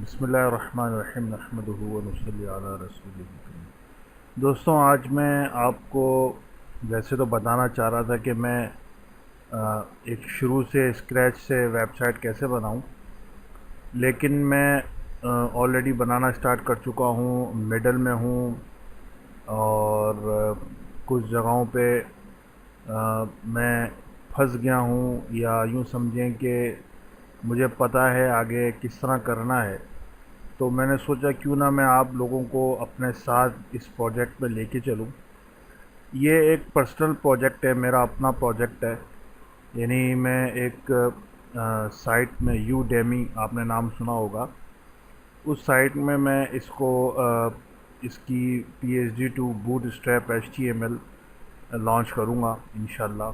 बिस्मिल्लाहिर्रहमानिर्रहीम नहमदुहु व नुसल्ली अला रसूलिहिल करीम। दोस्तों, आज मैं आपको वैसे तो बताना चाह रहा था कि मैं एक शुरू से स्क्रैच से वेबसाइट कैसे बनाऊं, लेकिन मैं ऑलरेडी बनाना स्टार्ट कर चुका हूं, मिडल में हूं और कुछ जगहों पे मैं फंस गया हूं, या यूं समझें कि मुझे पता है आगे किस तरह करना है। तो मैंने सोचा क्यों ना मैं आप लोगों को अपने साथ इस प्रोजेक्ट में लेके चलूं। ये एक पर्सनल प्रोजेक्ट है, मेरा अपना प्रोजेक्ट है। यानी मैं एक साइट में यूडेमी, आपने नाम सुना होगा, उस साइट में मैं इसकी PhD to bootstrap HTML launch करूँगा इंशाल्लाह,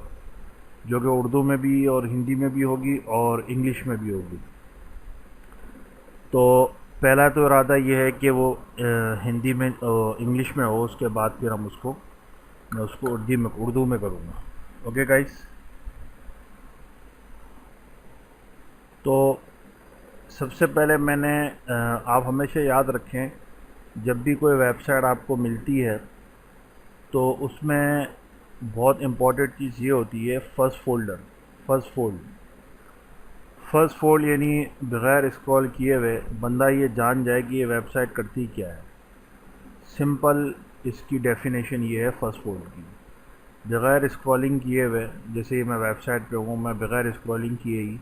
जो कि उर्दू में भी और हिंदी में भी होगी और इंग्लिश में भी होगी। तो पहला तो इरादा ये है कि वो हिंदी में इंग्लिश में हो, उसके बाद फिर मैं उसको उर्दू में करूँगा। ओके गाइस, तो सबसे पहले आप हमेशा याद रखें, जब भी कोई वेबसाइट आपको मिलती है तो उसमें बहुत इम्पॉर्टेंट चीज़ ये होती है फर्स्ट फोल्ड यानी बग़ैर स्क्रॉल किए हुए बंदा ये जान जाए कि ये वेबसाइट करती क्या है। सिंपल इसकी डेफिनेशन ये है फर्स्ट फोल्ड की, बग़ैर स्क्रॉलिंग किए हुए। जैसे ही मैं वेबसाइट पे हूँ, मैं बग़ैर स्क्रॉलिंग किए ही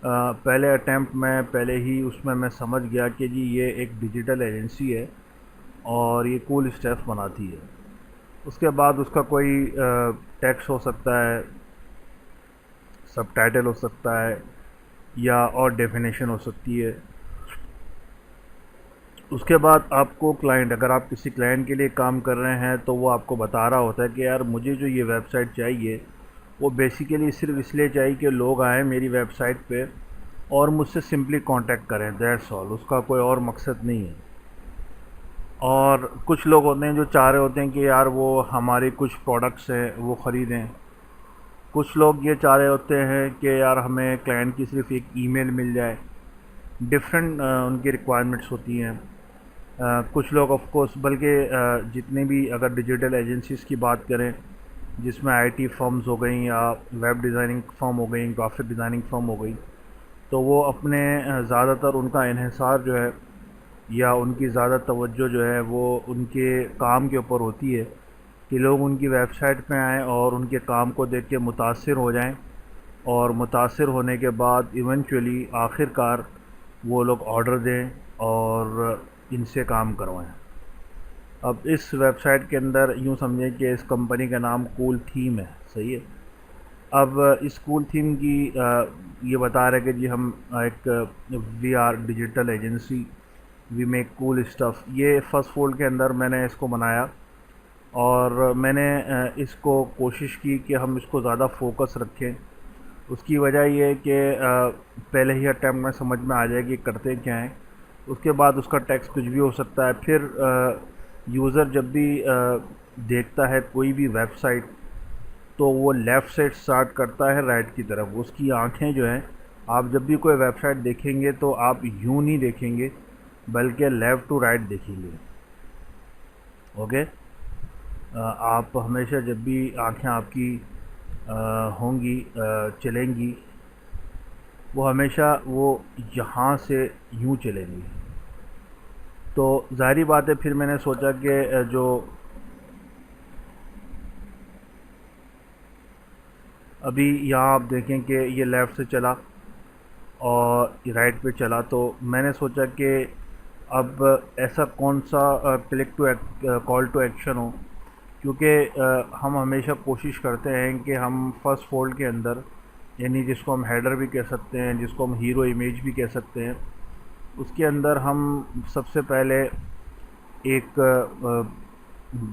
पहले अटैम्प्ट में पहले ही उसमें मैं समझ गया कि जी ये एक डिजिटल एजेंसी है और ये कूल स्टेप्स बनाती है। उसके बाद उसका कोई टेक्स्ट हो सकता है, सबटाइटल हो सकता है, या और डेफिनेशन हो सकती है। उसके बाद आपको क्लाइंट, अगर आप किसी क्लाइंट के लिए काम कर रहे हैं तो वो आपको बता रहा होता है कि यार मुझे जो ये वेबसाइट चाहिए वो बेसिकली सिर्फ इसलिए चाहिए कि लोग आएँ मेरी वेबसाइट पे और मुझसे सिंपली कांटेक्ट करें, दैट्स ऑल। उसका कोई और मकसद नहीं है। और कुछ लोग होते हैं जो चाह रहे होते हैं कि यार वो हमारे कुछ प्रोडक्ट्स हैं वो ख़रीदें। कुछ लोग ये चाह रहे होते हैं कि यार हमें क्लाइंट की सिर्फ एक ईमेल मिल जाए। डिफरेंट उनकी रिक्वायरमेंट्स होती हैं। कुछ लोग ऑफ कोर्स, बल्कि जितने भी अगर डिजिटल एजेंसीज़ की बात करें, जिसमें IT फर्म्स हो गई या वेब डिज़ाइनिंग फर्म हो गई, ग्राफिक डिज़ाइनिंग फर्म हो गई, तो वो अपने ज़्यादातर उनका इन्हिसार जो है या उनकी ज़्यादा तवज्जो जो है वो उनके काम के ऊपर होती है कि लोग उनकी वेबसाइट पे आएँ और उनके काम को देख के मुतासिर हो जाएं, और मुतासिर होने के बाद इवेंचुअली आखिरकार वो लोग ऑर्डर दें और इनसे काम करवाएं। अब इस वेबसाइट के अंदर यूँ समझें कि इस कंपनी का नाम कूल थीम है, सही है। अब इस कूल थीम की ये बता रहे कि जी हम एक we are digital agency, we make cool stuff. ये फर्स्ट फोल्ड के अंदर मैंने इसको बनाया और मैंने इसको कोशिश की कि हम इसको ज़्यादा फोकस रखें। उसकी वजह ये है कि पहले ही अटैम्प्ट में समझ में आ जाए कि करते क्या हैं। उसके बाद उसका टेक्स्ट कुछ भी हो सकता है। फिर यूज़र जब भी देखता है कोई भी वेबसाइट, तो वो लेफ़्ट से स्टार्ट करता है राइट की तरफ। उसकी आँखें जो हैं, आप जब भी कोई वेबसाइट देखेंगे तो आप यूँ नहीं देखेंगे बल्कि लेफ़्ट टू राइट देखेंगे। ओके, आप हमेशा जब भी आँखें आपकी होंगी, चलेंगी, वो हमेशा वो यहाँ से यूँ चलेंगी। तो ज़ाहिरी बात है, फिर मैंने सोचा कि जो अभी यहाँ आप देखें कि ये लेफ़्ट से चला और राइट पे चला, तो मैंने सोचा कि अब ऐसा कौन सा कॉल टू एक्शन हो, क्योंकि हम हमेशा कोशिश करते हैं कि हम फर्स्ट फोल्ड के अंदर, यानी जिसको हम हेडर भी कह सकते हैं, जिसको हम हीरो इमेज भी कह सकते हैं, उसके अंदर हम सबसे पहले एक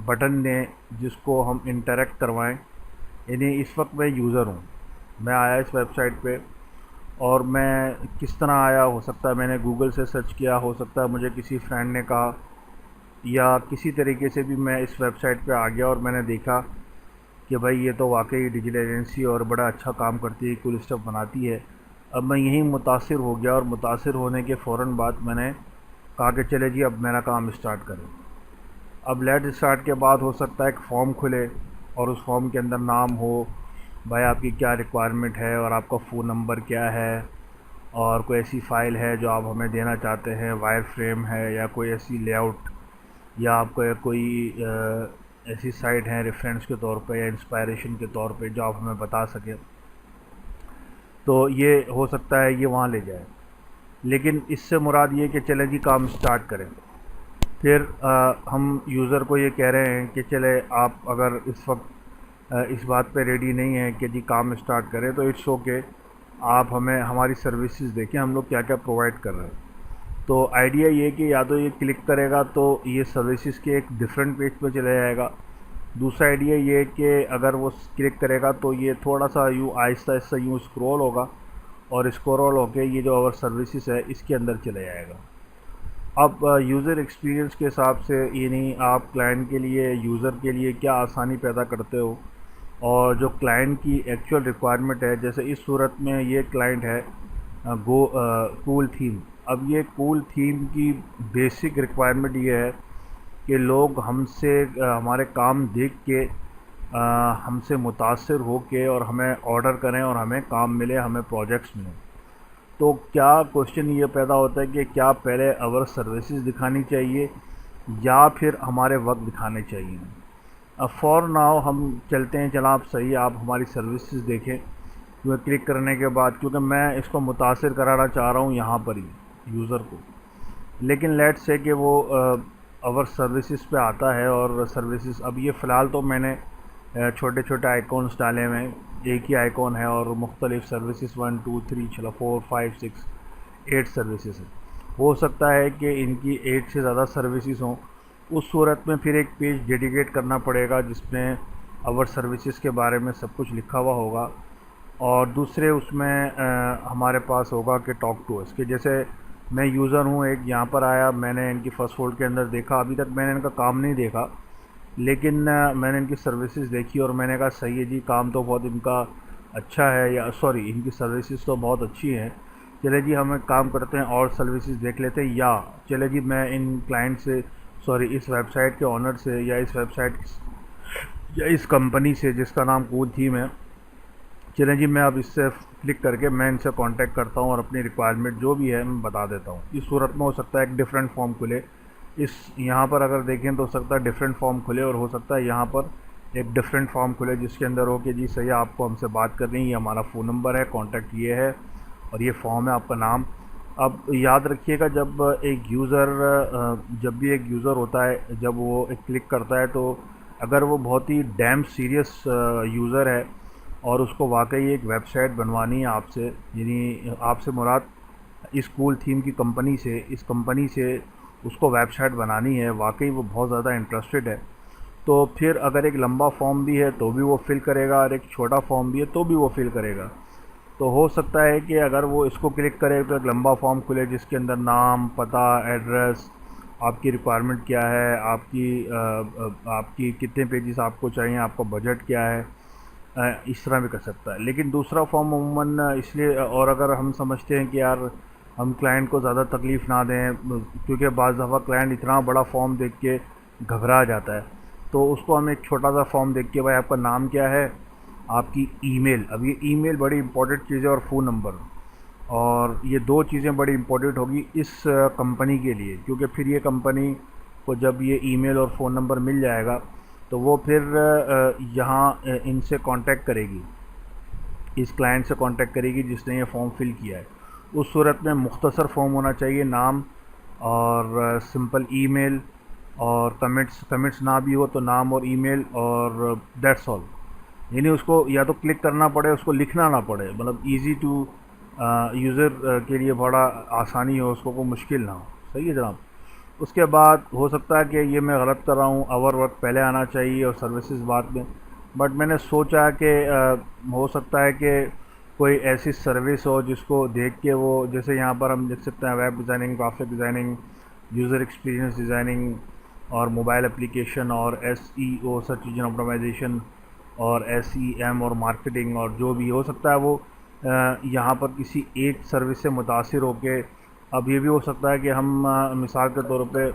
बटन दें जिसको हम इंटरेक्ट करवाएं। यानी इस वक्त मैं यूज़र हूँ, मैं आया इस वेबसाइट पे, और मैं किस तरह आया, हो सकता है मैंने गूगल से सर्च किया, हो सकता है मुझे किसी फ्रेंड ने कहा, या किसी तरीके से भी मैं इस वेबसाइट पे आ गया और मैंने देखा कि भाई ये तो वाकई डिजिटल एजेंसी और बड़ा अच्छा काम करती है, कूल स्टफ बनाती है। अब मैं यहीं मुतासिर हो गया और मुतासिर होने के फ़ौरन बाद मैंने कहा कि चले जी अब मेरा काम स्टार्ट करें। अब लेट स्टार्ट के बाद हो सकता है एक फ़ॉर्म खुले और उस फॉर्म के अंदर नाम हो, भाई आपकी क्या रिक्वायरमेंट है और आपका फ़ोन नंबर क्या है, और कोई ऐसी फ़ाइल है जो आप हमें देना चाहते हैं, वायर फ्रेम है या कोई ऐसी लेआउट, या आपको कोई ऐसी साइट है रेफरेंस के तौर पे या इंस्पायरेशन के तौर पे जो आप हमें बता सकें, तो ये हो सकता है ये वहाँ ले जाए। लेकिन इससे मुराद ये कि चले जी काम स्टार्ट करें। फिर हम यूज़र को ये कह रहे हैं कि चले आप अगर इस वक्त इस बात पे रेडी नहीं हैं कि जी काम स्टार्ट करें तो इट्स ओके, आप हमें हमारी सर्विसेज देखें हम लोग क्या क्या प्रोवाइड कर रहे हैं। तो आइडिया ये कि या तो ये क्लिक करेगा तो ये सर्विसेज के एक डिफरेंट पेज पे चला जाएगा। दूसरा आइडिया ये कि अगर वो क्लिक करेगा तो ये थोड़ा सा यूँ आहिस्ता आहिस्ता यूँ स्क्रॉल होगा और स्क्रॉल होके ये जो अवर सर्विसेज है इसके अंदर चले जाएगा। अब यूज़र एक्सपीरियंस के हिसाब से यानी आप क्लाइंट के लिए, यूज़र के लिए क्या आसानी पैदा करते हो और जो क्लाइंट की एक्चुअल रिक्वायरमेंट है, जैसे इस सूरत में ये क्लाइंट है कूल थीम। अब ये कूल थीम की बेसिक रिक्वायरमेंट ये है कि लोग हमसे हमारे काम देख के हमसे मुतासिर हो के और हमें ऑर्डर करें और हमें काम मिले, हमें प्रोजेक्ट्स मिलें। तो क्या क्वेश्चन ये पैदा होता है कि क्या पहले अवर सर्विसेज दिखानी चाहिए या फिर हमारे वक्त दिखाने चाहिए। अब फॉर नाउ हम चलते हैं, चला आप सही, आप हमारी सर्विसेज देखें क्योंकि क्लिक करने के बाद, क्योंकि मैं इसको मुतासिर कराना चाह रहा हूँ यहाँ पर ही यूज़र को। लेकिन लेट्स से कि वो अवर सर्विसेज पे आता है और सर्विसेज, अब ये फ़िलहाल तो मैंने छोटे छोटे आइकॉन्स डाले हुए हैं, एक ही आइकॉन है और मुख्तलिफ सर्विसेज 1 2 3 चलो 4 5 6 8 सर्विसेज हैं। हो सकता है कि इनकी 8 से ज़्यादा सर्विसेज हों, उस सूरत में फिर एक पेज डेडिकेट करना पड़ेगा जिसमें अवर सर्विसेज के बारे में सब कुछ लिखा हुआ होगा और दूसरे उसमें हमारे पास होगा कि टॉक टू अस, कि जैसे मैं यूज़र हूँ, एक यहाँ पर आया, मैंने इनकी फ़र्स्ट फोल्ड के अंदर देखा, अभी तक मैंने इनका काम नहीं देखा, लेकिन मैंने इनकी सर्विसेज देखी और मैंने कहा सही है जी, काम तो बहुत इनका अच्छा है, या सॉरी इनकी सर्विसेज तो बहुत अच्छी हैं, चले जी हम एक काम करते हैं और सर्विसेज देख लेते हैं, या चले जी मैं इन क्लाइंट से, सॉरी इस वेबसाइट के ऑनर से या इस वेबसाइट या इस कंपनी से जिसका नाम कूल थीम है, चलें जी मैं अब इससे क्लिक करके मैं इनसे कांटेक्ट करता हूँ और अपनी रिक्वायरमेंट जो भी है मैं बता देता हूँ। इस सूरत में हो सकता है एक डिफरेंट फॉर्म खुले, इस यहाँ पर अगर देखें तो हो सकता है डिफरेंट फॉर्म खुले और हो सकता है यहाँ पर एक डिफरेंट फॉर्म खुले जिसके अंदर हो कि जी सही आपको हमसे बात करनी है, ये हमारा फ़ोन नंबर है, कॉन्टैक्ट ये है और ये फॉर्म है, आपका नाम। अब याद रखिएगा जब एक यूज़र जब भी एक यूज़र होता है, जब वो एक क्लिक करता है, तो अगर वो बहुत ही डैम सीरियस यूज़र है और उसको वाकई एक वेबसाइट बनवानी है आपसे, यानी आपसे मुराद इस कूल थीम की कंपनी से, इस कंपनी से उसको वेबसाइट बनानी है, वाकई वो बहुत ज़्यादा इंटरेस्टेड है, तो फिर अगर एक लंबा फॉर्म भी है तो भी वो फिल करेगा और एक छोटा फॉर्म भी है तो भी वो फिल करेगा। तो हो सकता है कि अगर वो इसको क्लिक करे तो एक लंबा फॉर्म खुले जिसके अंदर नाम, पता, एड्रेस, आपकी रिक्वायरमेंट क्या है, आपकी कितने पेजेस आपको चाहिए, आपका बजट क्या है, इस तरह भी कर सकता है। लेकिन दूसरा फॉर्म अमूमन इसलिए, और अगर हम समझते हैं कि यार हम क्लाइंट को ज़्यादा तकलीफ़ ना दें, क्योंकि बाज़ दफ़ा क्लाइंट इतना बड़ा फॉर्म देख के घबरा जाता है, तो उसको हम एक छोटा सा फॉर्म देख के, भाई आपका नाम क्या है, आपकी ईमेल, अब ये ईमेल बड़ी इंपॉर्टेंट चीज़ है, और फ़ोन नंबर, और ये दो चीज़ें बड़ी इंपॉर्टेंट होगी इस कंपनी के लिए, क्योंकि फिर ये कंपनी को जब ये ईमेल और फ़ोन नंबर मिल जाएगा तो वो फिर यहाँ इनसे कांटेक्ट करेगी, इस क्लाइंट से कांटेक्ट करेगी जिसने ये फॉर्म फिल किया है। उस सूरत में मुख्तसर फॉर्म होना चाहिए, नाम और सिंपल ईमेल, और कमेंट्स ना भी हो तो नाम और ईमेल और दैट्स ऑल, यानी उसको या तो क्लिक करना पड़े, उसको लिखना ना पड़े, मतलब इजी टू यूज़र के लिए बड़ा आसानी हो, उसको कोई मुश्किल ना हो। सही है जनाब। उसके बाद हो सकता है कि ये मैं गलत कर रहा हूँ, आवर वर्क पहले आना चाहिए और सर्विसेज बाद में, बट मैंने सोचा कि हो सकता है कि कोई ऐसी सर्विस हो जिसको देख के वो, जैसे यहाँ पर हम देख सकते हैं web designing, graphic designing, user experience designing और मोबाइल एप्लीकेशन और SEO सर्च इंजन ऑप्टिमाइजेशन और SEM और मार्केटिंग, और जो भी हो सकता है वो यहाँ पर किसी एक सर्विस से मुतासिर होके, अब ये भी हो सकता है कि हम मिसाल के तौर पे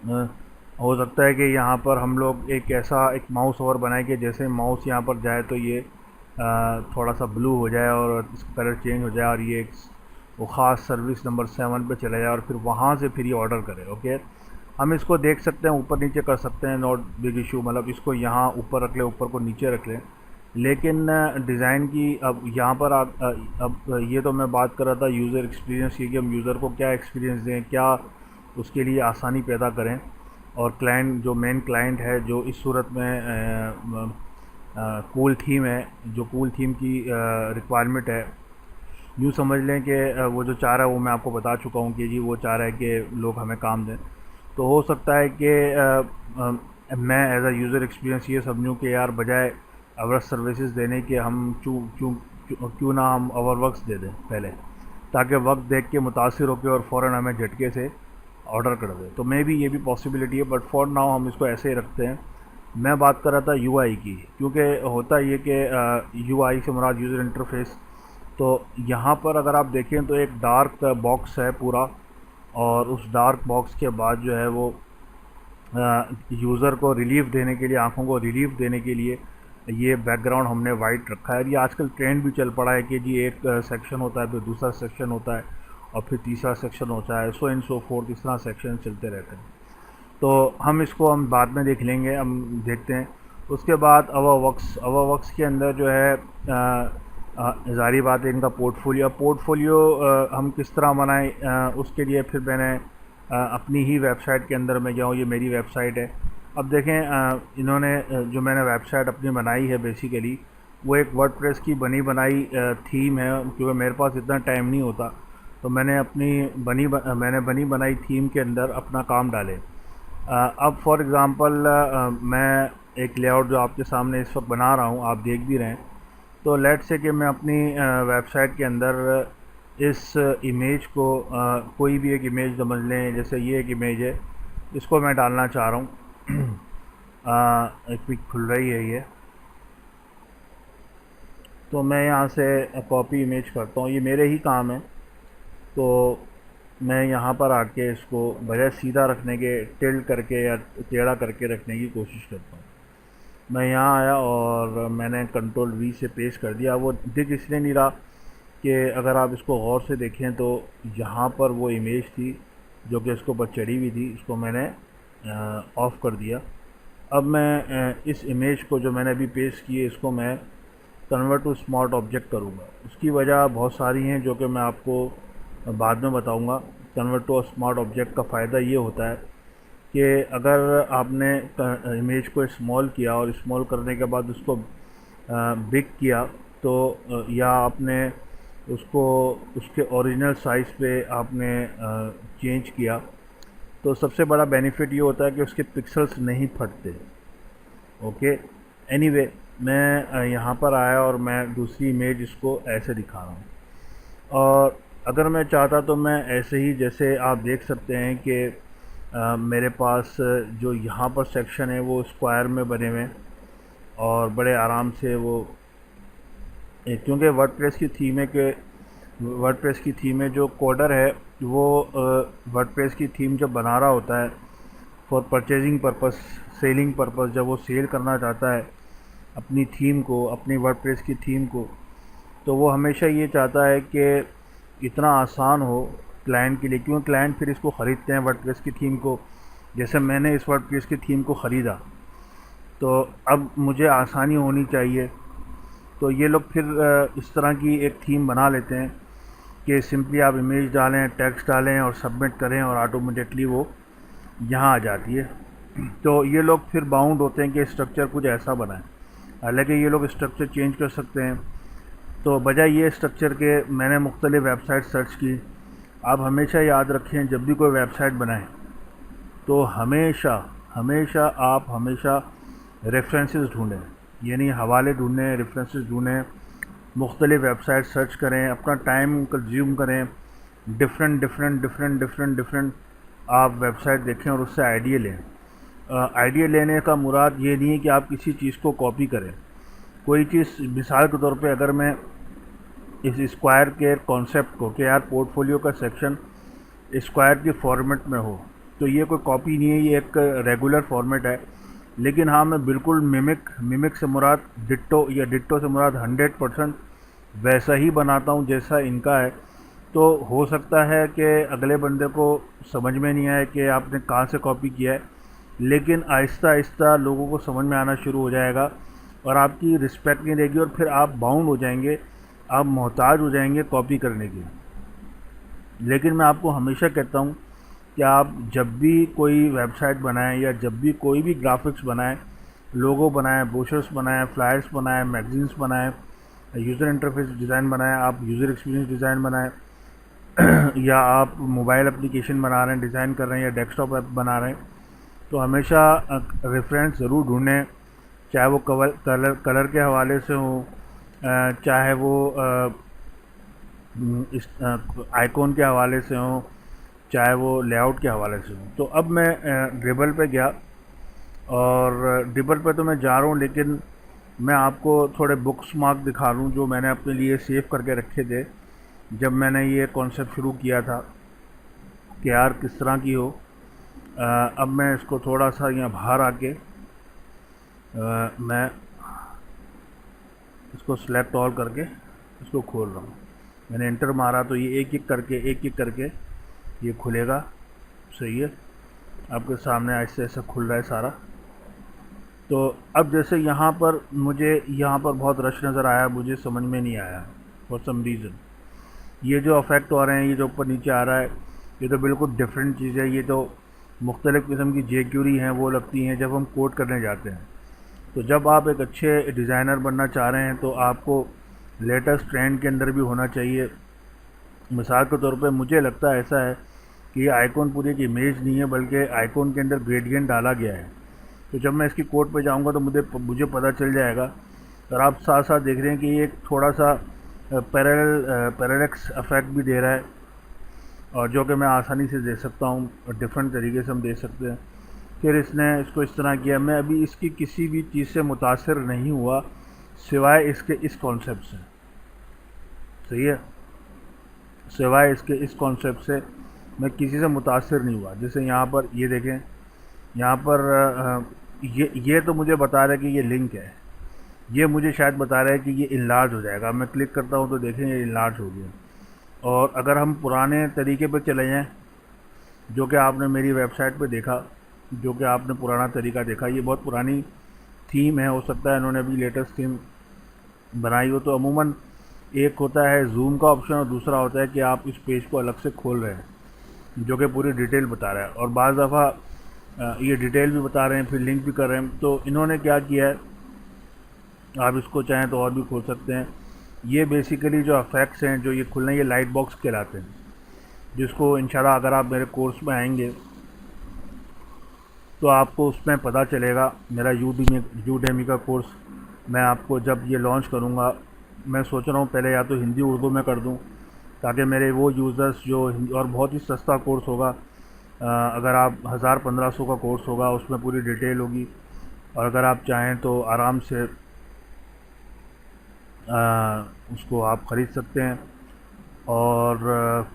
अ, हो सकता है कि यहाँ पर हम लोग एक ऐसा एक माउस ओवर बनाए कि जैसे माउस यहाँ पर जाए तो ये थोड़ा सा ब्लू हो जाए और इसका कलर चेंज हो जाए और ये एक वो ख़ास सर्विस नंबर 7 पे चला जाए और फिर वहाँ से फिर ये ऑर्डर करे। ओके, हम इसको देख सकते हैं, ऊपर नीचे कर सकते हैं, नॉट बिग इशू। मतलब इसको यहाँ ऊपर रख लें, ऊपर को नीचे रख लें, लेकिन डिज़ाइन की अब यहाँ पर अब ये तो मैं बात कर रहा था यूज़र एक्सपीरियंस की कि हम यूज़र को क्या एक्सपीरियंस दें, क्या उसके लिए आसानी पैदा करें। और क्लाइंट जो मेन क्लाइंट है जो इस सूरत में कूल थीम है, जो कूल थीम की रिक्वायरमेंट है, यूँ समझ लें कि वो जो चाह रहा है वो मैं आपको बता चुका हूँ कि जी वो चाह रहा है कि लोग हमें काम दें। तो हो सकता है कि मैं एज अ यूज़र एक्सपीरियंस ये समझूँ कि यार बजाय अवर सर्विसेज देने के हम क्यों ना हम ओवर वर्क्स दे दें पहले, ताकि वक्त देख के मुतासिर होकर और फ़ौरन हमें झटके से ऑर्डर कर दे। तो मे भी ये भी पॉसिबिलिटी है, बट फॉर नाउ हम इसको ऐसे ही रखते हैं। मैं बात कर रहा था यूआई की, क्योंकि होता ये कि यूआई से मुराद यूज़र इंटरफेस। तो यहाँ पर अगर आप देखें तो एक डार्क बॉक्स है पूरा, और उस डार्क बॉक्स के बाद जो है वो यूज़र को रिलीफ देने के लिए, आँखों को रिलीफ देने के लिए ये बैकग्राउंड हमने वाइट रखा है। ये आजकल ट्रेंड भी चल पड़ा है कि जी एक सेक्शन होता है, फिर दूसरा सेक्शन होता है, और फिर तीसरा सेक्शन होता है, सो एंड सो फोर्थ, इस तरह सेक्शन चलते रहते हैं। तो हम बाद में देख लेंगे, हम देखते हैं। उसके बाद अवर वर्क्स के अंदर जो है ज़ाहिर बात है इनका पोर्टफोलियो हम किस तरह बनाएं, उसके लिए फिर मैंने अपनी ही वेबसाइट के अंदर मैं गया हूँ। ये मेरी वेबसाइट है। अब देखें इन्होंने जो मैंने वेबसाइट अपनी बनाई है बेसिकली वो एक वर्डप्रेस की बनी बनाई थीम है, क्योंकि मेरे पास इतना टाइम नहीं होता। तो मैंने मैंने बनी बनाई थीम के अंदर अपना काम डाले। अब फॉर एग्ज़ाम्पल मैं एक लेआउट जो आपके सामने इस वक्त बना रहा हूँ, आप देख भी रहे हैं। तो लेट से कि मैं अपनी वेबसाइट के अंदर इस इमेज को कोई भी एक इमेज समझ लें, जैसे ये एक इमेज है, इसको मैं डालना चाह रहा हूँ। एक पिक खुल रही है ये, तो मैं यहाँ से कॉपी इमेज करता हूँ, ये मेरे ही काम है। तो मैं यहाँ पर आके इसको बजाय सीधा रखने के टिल्ट करके या टेढ़ा करके रखने की कोशिश करता हूँ। मैं यहाँ आया और मैंने कंट्रोल वी से पेस्ट कर दिया। वो दिख इसलिए नहीं रहा कि अगर आप इसको गौर से देखें तो यहाँ पर वो इमेज थी जो कि इसके ऊपर चढ़ी हुई थी, इसको मैंने ऑफ़ कर दिया। अब मैं इस इमेज को जो मैंने अभी पेस्ट की है इसको मैं कन्वर्ट टू स्मार्ट ऑब्जेक्ट करूँगा। उसकी वजह बहुत सारी हैं जो कि मैं आपको बाद में बताऊँगा। कन्वर्ट टू स्मार्ट ऑब्जेक्ट का फ़ायदा ये होता है कि अगर आपने इमेज को स्मॉल किया और स्मॉल करने के बाद उसको बिग किया, तो या आपने उसको उसके ओरिजिनल साइज़ पे आपने चेंज किया, तो सबसे बड़ा बेनिफिट ये होता है कि उसके पिक्सल्स नहीं फटते। ओके, एनीवे मैं यहाँ पर आया और मैं दूसरी इमेज इसको ऐसे दिखा रहा हूँ। और अगर मैं चाहता तो मैं ऐसे ही, जैसे आप देख सकते हैं कि मेरे पास जो यहाँ पर सेक्शन है वो स्क्वायर में बने हुए हैं और बड़े आराम से वो क्योंकि वर्डप्रेस की थीम है कि वर्डप्रेस की थीम है, जो कोडर है वो वर्डप्रेस की थीम जब बना रहा होता है for purchasing purpose, selling purpose, जब वो सेल करना चाहता है अपनी थीम को, अपनी वर्डप्रेस की थीम को, तो वो हमेशा ये चाहता है कि इतना आसान हो क्लाइंट के लिए, क्यों क्लाइंट फिर इसको ख़रीदते हैं वर्डप्रेस की थीम को। जैसे मैंने इस वर्डप्रेस की थीम को ख़रीदा तो अब मुझे आसानी होनी चाहिए, तो ये लोग फिर इस तरह की एक थीम बना लेते हैं कि सिंपली आप इमेज डालें, टेक्स्ट डालें और सबमिट करें और ऑटोमेटिकली वो यहाँ आ जाती है। तो ये लोग फिर बाउंड होते हैं कि स्ट्रक्चर कुछ ऐसा बनाएं। हालांकि ये लोग स्ट्रक्चर चेंज कर सकते हैं। तो बजाय ये स्ट्रक्चर के मैंने मुख्तलिफ़ वेबसाइट सर्च की। आप हमेशा याद रखें जब भी कोई वेबसाइट बनाएं तो हमेशा रेफरेंसेस ढूँढें, यानी हवाले ढूँढें, रेफरेंसेस ढूँढें, मुख्तलिफ़ वेबसाइट सर्च करें, अपना टाइम कंज्यूम करें, डिफरेंट आप वेबसाइट देखें और उससे आइडिया लें। आइडिया लेने का मुराद ये नहीं है कि आप किसी चीज़ को कॉपी करें। कोई चीज़ मिसाल के तौर पे अगर मैं इस स्क्वायर के कॉन्सेप्ट को कि यार पोर्टफोलियो का सेक्शन स्क्वायर के फॉर्मेट में हो। तो ये कोई कॉपी नहीं है, ये एक रेगुलर फॉर्मेट है। लेकिन हाँ, मैं बिल्कुल मिमिक से मुराद डिट्टो या डिट्टो से मुराद 100% वैसा ही बनाता हूँ जैसा इनका है। तो हो सकता है कि अगले बंदे को समझ में नहीं आए कि आपने कहाँ से कॉपी किया है, लेकिन आहिस्ता आहिस्ता लोगों को समझ में आना शुरू हो जाएगा और आपकी रिस्पेक्ट नहीं रहेगी और फिर आप बाउंड हो जाएंगे, आप मोहताज हो जाएंगे कॉपी करने की। लेकिन मैं आपको हमेशा कहता हूँ कि आप जब भी कोई वेबसाइट बनाएं या जब भी कोई भी ग्राफिक्स बनाएं, लोगो बनाएं, ब्रोशर्स बनाएं, फ्लायर्स बनाएं, मैगजीन्स बनाएं, यूज़र इंटरफेस डिज़ाइन बनाएं, आप यूज़र एक्सपीरियंस डिज़ाइन बनाएं या आप मोबाइल एप्लीकेशन बना रहे हैं, डिज़ाइन कर रहे हैं, या डेस्कटॉप ऐप बना रहे हैं, तो हमेशा रेफरेंस ज़रूर ढूंढें। चाहे वो कलर के हवाले से हो, चाहे वो इस आइकॉन के हवाले से हो, चाहे वो लेआउट के हवाले से हो। तो अब मैं ड्रिबल पे गया और ड्रिबल पे तो मैं जा रहा हूँ, लेकिन मैं आपको थोड़े बुक्स मार्क दिखा दूँ जो मैंने अपने लिए सेव करके रखे थे जब मैंने ये कॉन्सेप्ट शुरू किया था कि यार किस तरह की हो। अब मैं इसको थोड़ा सा यहाँ बाहर आके मैं इसको सेलेक्ट ऑल करके इसको खोल रहा हूँ। मैंने एंटर मारा तो ये एक एक करके ये खुलेगा। सही है, आपके सामने ऐसे ऐसे खुल रहा है सारा। तो अब जैसे यहाँ पर मुझे यहाँ पर बहुत रश नज़र आया, मुझे समझ में नहीं आया फॉर सम रीज़न। ये जो इफेक्ट हो रहे हैं, ये जो ऊपर नीचे आ रहा है, ये तो बिल्कुल डिफरेंट चीज़ है। ये तो मुख्तलिफ़ किस्म की जेक्यूरी हैं, वो लगती हैं जब हम कोड करने जाते हैं। तो जब आप एक अच्छे डिज़ाइनर बनना चाह रहे हैं तो आपको लेटेस्ट ट्रेंड के अंदर भी होना चाहिए। मिसाल के तौर पे मुझे लगता है ऐसा है कि ये आइकॉन पूरी एक इमेज नहीं है, बल्कि आइकॉन के अंदर ग्रेडियंट डाला गया है। तो जब मैं इसकी कोड पे जाऊंगा तो मुझे पता चल जाएगा। और आप साथ साथ देख रहे हैं कि ये एक थोड़ा सा पैरेलक्स इफेक्ट भी दे रहा है, और जो कि मैं आसानी से दे सकता हूँ और डिफरेंट तरीके से हम दे सकते हैं। फिर इसने इसको इस तरह किया। मैं अभी इसकी किसी भी चीज़ से मुतासिर नहीं हुआ सिवाय इसके इस कॉन्सेप्ट से। सही है, सिवाय इसके इस कॉन्सेप्ट से मैं किसी से मुतासिर नहीं हुआ। जैसे यहाँ पर ये देखें, यहाँ पर ये तो मुझे बता रहा है कि ये लिंक है, ये मुझे शायद बता रहा है कि ये इनलार्ज हो जाएगा। मैं क्लिक करता हूँ तो देखें ये इनलार्ज हो गया। और अगर हम पुराने तरीके पर चले जाएँ, जो कि आपने मेरी वेबसाइट पे देखा, जो कि आपने पुराना तरीका देखा, ये बहुत पुरानी थीम है, हो सकता है इन्होंने अभी लेटेस्ट थीम बनाई हो। तो अमूमन एक होता है जूम का ऑप्शन और दूसरा होता है कि आप इस पेज को अलग से खोल रहे हैं जो कि पूरी डिटेल बता रहा है, और बाज़ दफ़ा ये डिटेल भी बता रहे हैं, फिर लिंक भी कर रहे हैं। तो इन्होंने क्या किया है, आप इसको चाहें तो और भी खोल सकते हैं। ये बेसिकली जो इफेक्ट्स हैं जो ये खुलने, ये लाइट बॉक्स कहलाते हैं, जिसको इंशाल्लाह अगर आप मेरे कोर्स में आएंगे तो आपको उसमें पता चलेगा। मेरा यूडेमी का कोर्स मैं आपको जब ये लॉन्च करूँगा, मैं सोच रहा हूँ पहले या तो हिंदी उर्दू में कर दूँ, ताकि मेरे वो यूज़र्स जो, और बहुत ही सस्ता कोर्स होगा। अगर आप 1000-1500 का कोर्स होगा, उसमें पूरी डिटेल होगी, और अगर आप चाहें तो आराम से उसको आप ख़रीद सकते हैं। और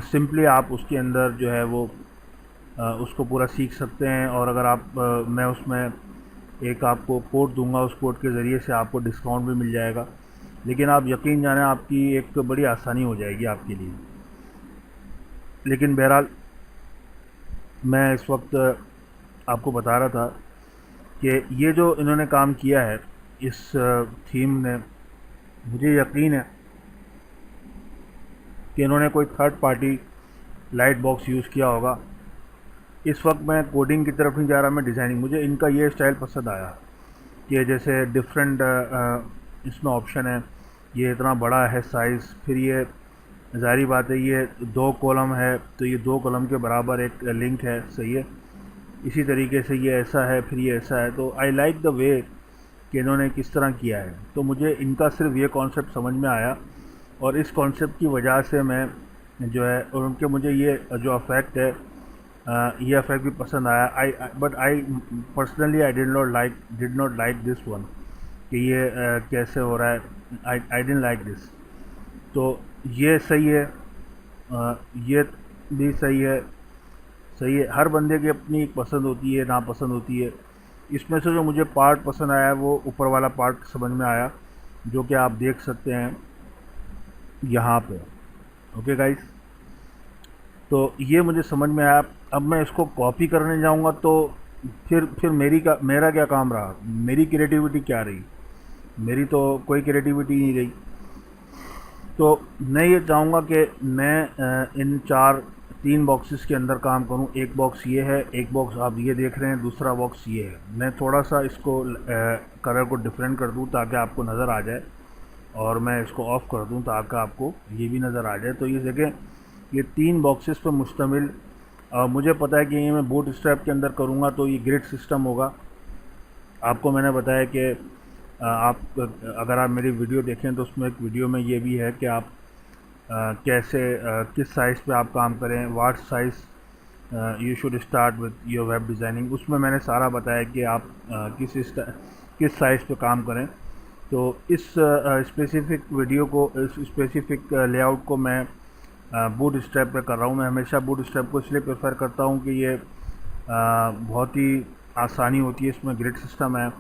सिंपली आप उसके अंदर जो है वो उसको पूरा सीख सकते हैं। और अगर आप मैं उसमें एक आपको कोड दूंगा, उस कोड के ज़रिए से आपको डिस्काउंट भी मिल जाएगा। लेकिन आप यकीन जानें, आपकी एक बड़ी आसानी हो जाएगी आपके लिए। लेकिन बहरहाल मैं इस वक्त आपको बता रहा था कि ये जो इन्होंने काम किया है इस थीम ने, मुझे यकीन है कि इन्होंने कोई third party light box use किया होगा। इस वक्त मैं कोडिंग की तरफ नहीं जा रहा, मैं डिज़ाइनिंग। मुझे इनका ये स्टाइल पसंद आया कि जैसे डिफरेंट इसमें ऑप्शन है, ये इतना बड़ा है साइज़, फिर ये ज़ाहिर बात है ये 2 कॉलम है, तो ये 2 कॉलम के बराबर एक लिंक है। सही है, इसी तरीके से ये ऐसा है, फिर ये ऐसा है। तो आई लाइक द वे कि इन्होंने किस तरह किया है। तो मुझे इनका सिर्फ ये कॉन्सेप्ट समझ में आया, और इस कॉन्सेप्ट की वजह से मैं जो है, और उनके मुझे ये जो इफेक्ट है, ये इफेक्ट भी पसंद आया। But I personally I did not like this one. कि ये कैसे हो रहा है, आई डिडंट लाइक दिस। तो ये सही है, ये भी सही है। हर बंदे की अपनी एक पसंद होती है, नापसंद होती है। इसमें से जो मुझे पार्ट पसंद आया वो ऊपर वाला पार्ट समझ में आया, जो कि आप देख सकते हैं यहाँ पे। ओके गाइस, तो ये मुझे समझ में आया। अब मैं इसको कॉपी करने जाऊँगा तो फिर मेरा क्या काम रहा, मेरी क्रिएटिविटी क्या रही? मेरी तो कोई क्रिएटिविटी नहीं रही। तो मैं ये चाहूँगा कि मैं इन तीन बॉक्सेस के अंदर काम करूँ। एक बॉक्स ये है, एक बॉक्स आप ये देख रहे हैं, दूसरा बॉक्स ये है। मैं थोड़ा सा इसको कलर को डिफरेंट कर दूँ ताकि आपको नज़र आ जाए, और मैं इसको ऑफ़ कर दूँ ताकि आपको ये भी नज़र आ जाए। तो ये देखें, ये तीन बॉक्सेस पर मुश्तमिल, मुझे पता है कि ये मैं बूट स्ट्रैप के अंदर करूँगा तो ये ग्रिड सिस्टम होगा। आपको मैंने बताया कि आप अगर आप मेरी वीडियो देखें तो उसमें एक वीडियो में ये भी है कि आप कैसे किस साइज़ पे आप काम करें, what size you should start with your web designing. उसमें मैंने सारा बताया कि आप किस साइज़ पे काम करें। तो इस स्पेसिफ़िक वीडियो को, इस स्पेसिफ़िक लेआउट को मैं बूट स्ट्रैप पे कर रहा हूँ। मैं हमेशा बूट स्ट्रैप को इसलिए प्रेफर करता हूँ कि ये बहुत ही आसानी होती है, इसमें ग्रिड सिस्टम है,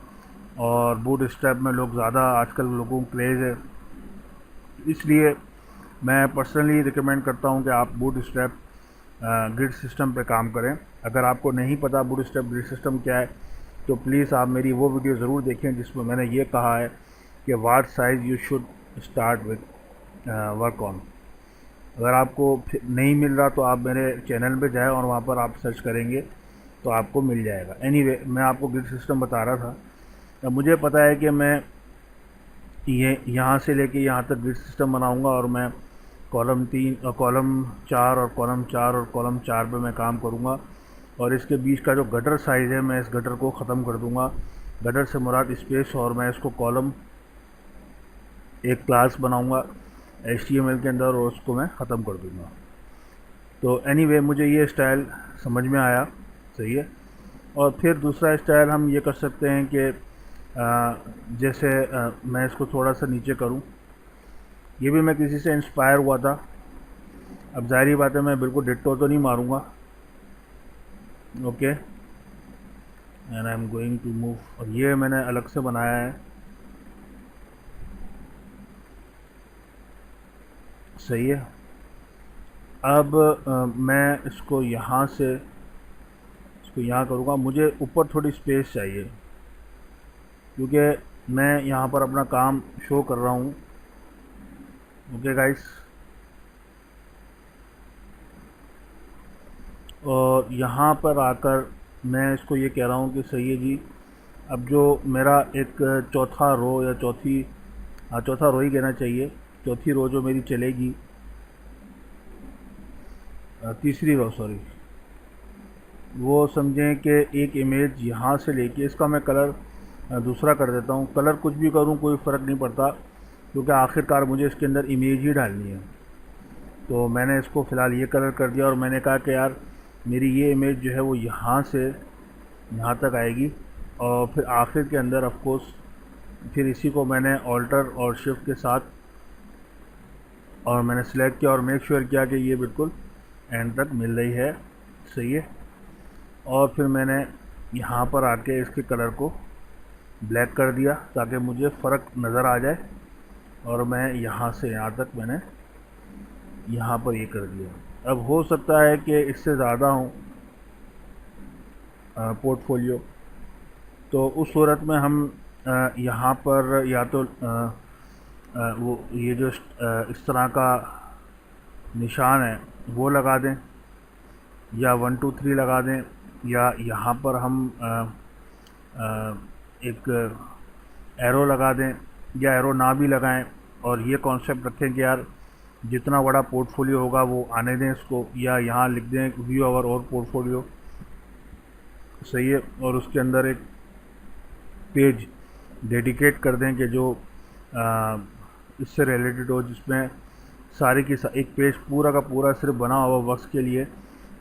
और बूट स्ट्रैप में लोग आजकल लोगों को क्रेज़ है। इसलिए मैं पर्सनली रिकमेंड करता हूं कि आप बूट स्ट्रैप ग्रिड सिस्टम पे काम करें। अगर आपको नहीं पता बूट स्ट्रैप ग्रिड सिस्टम क्या है तो प्लीज़ आप मेरी वो वीडियो ज़रूर देखें जिसमें मैंने ये कहा है कि what size you should start with work on. अगर आपको नहीं मिल रहा तो आप मेरे चैनल पे जाएं और वहाँ पर आप सर्च करेंगे तो आपको मिल जाएगा। एनीवे, मैं आपको ग्रिड सिस्टम बता रहा था। अब मुझे पता है कि मैं ये यहाँ से लेके यहाँ तक ग्रिड सिस्टम बनाऊँगा, और मैं कॉलम 4 और कॉलम 4 पे मैं काम करूँगा। और इसके बीच का जो गटर साइज़ है, मैं इस गटर को ख़त्म कर दूँगा। गटर से मुराद स्पेस, और मैं इसको कॉलम एक क्लास बनाऊँगा HTML के अंदर, और उसको मैं ख़त्म कर दूँगा। तो एनीवे, मुझे ये स्टाइल समझ में आया, सही है। और फिर दूसरा स्टाइल हम ये कर सकते हैं कि जैसे मैं इसको थोड़ा सा नीचे करूं। ये भी मैं किसी से इंस्पायर हुआ था। अब ज़ाहिर बात है मैं बिल्कुल डिट्टो तो नहीं मारूंगा। Okay, and I am going to move. और ये मैंने अलग से बनाया है, सही है। अब मैं इसको यहाँ करूँगा। मुझे ऊपर थोड़ी स्पेस चाहिए क्योंकि मैं यहाँ पर अपना काम शो कर रहा हूँ। ओके गाइस, और यहाँ पर आकर मैं इसको ये कह रहा हूँ कि सही है जी। अब जो मेरा एक चौथा रो या चौथा रो ही कहना चाहिए, चौथी रो जो मेरी चलेगी, तीसरी रो सॉरी, वो समझें कि एक इमेज यहाँ से लेके इसका मैं कलर दूसरा कर देता हूँ। कलर कुछ भी करूँ कोई फ़र्क नहीं पड़ता, क्योंकि आखिरकार मुझे इसके अंदर इमेज ही डालनी है। तो मैंने इसको फ़िलहाल ये कलर कर दिया, और मैंने कहा कि यार मेरी ये इमेज जो है वो यहाँ से यहाँ तक आएगी, और फिर आखिर के अंदर ऑफ कोर्स फिर इसी को मैंने ऑल्टर और शिफ्ट के साथ और मैंने सिलेक्ट किया और मेक श्योर किया कि ये बिल्कुल एंड तक मिल रही है, सही है। और फिर मैंने यहाँ पर आके इसके कलर को ब्लैक कर दिया ताकि मुझे फ़र्क नज़र आ जाए, और मैं यहाँ से यहाँ तक मैंने यहाँ पर ये कर दिया। अब हो सकता है कि इससे ज़्यादा हो पोर्टफोलियो, तो उस सूरत में हम यहाँ पर या तो वो ये जो इस तरह का निशान है वो लगा दें, या 1 2 3 लगा दें, या यहाँ पर हम एक एरो लगा दें, या एरो ना भी लगाएं, और ये कॉन्सेप्ट रखें कि यार जितना बड़ा पोर्टफोलियो होगा वो आने दें इसको, या यहाँ लिख दें व्यू आवर और पोर्टफोलियो, सही है। और उसके अंदर एक पेज डेडिकेट कर दें कि जो इससे रिलेटेड हो, जिसमें सारी की एक पेज पूरा का पूरा सिर्फ बना हुआ वर्क्स के लिए,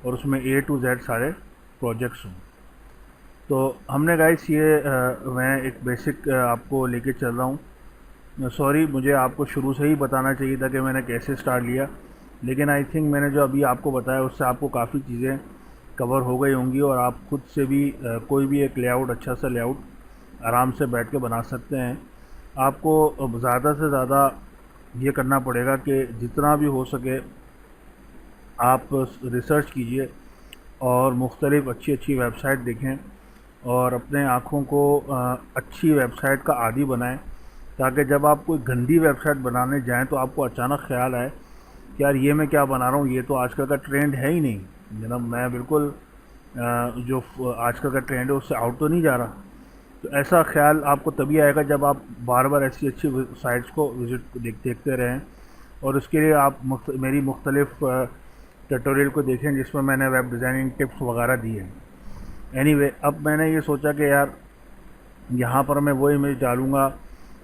और उसमें A to Z सारे प्रोजेक्ट्स हों। तो हमने गाइस ये मैं एक बेसिक आपको लेके चल रहा हूँ। सॉरी, मुझे आपको शुरू से ही बताना चाहिए था कि मैंने कैसे स्टार्ट लिया, लेकिन आई थिंक मैंने जो अभी आपको बताया उससे आपको काफ़ी चीज़ें कवर हो गई होंगी और आप खुद से भी कोई भी एक लेआउट, अच्छा सा लेआउट आराम से बैठ के बना सकते हैं। आपको ज़्यादा से ज़्यादा ये करना पड़ेगा कि जितना भी हो सके आप रिसर्च कीजिए और मुख्तलिफ़ अच्छी अच्छी वेबसाइट देखें और अपने आँखों को अच्छी वेबसाइट का आदी बनाएं, ताकि जब आप कोई गंदी वेबसाइट बनाने जाएं तो आपको अचानक ख्याल आए कि यार ये मैं क्या बना रहा हूँ, ये तो आजकल का ट्रेंड है ही नहीं। जनाब मैं बिल्कुल जो आजकल का ट्रेंड है उससे आउट तो नहीं जा रहा। तो ऐसा ख्याल आपको तभी आएगा जब आप बार बार ऐसी अच्छी साइट्स को विज़िट देखते रहें और उसके लिए आप मेरी मुख्तलिफ़ ट्यूटोरियल को देखें जिसमें मैंने वेब डिज़ाइनिंग टिप्स वगैरह दी हैं। एनीवे, अब मैंने ये सोचा कि यार यहाँ पर मैं वो इमेज डालूँगा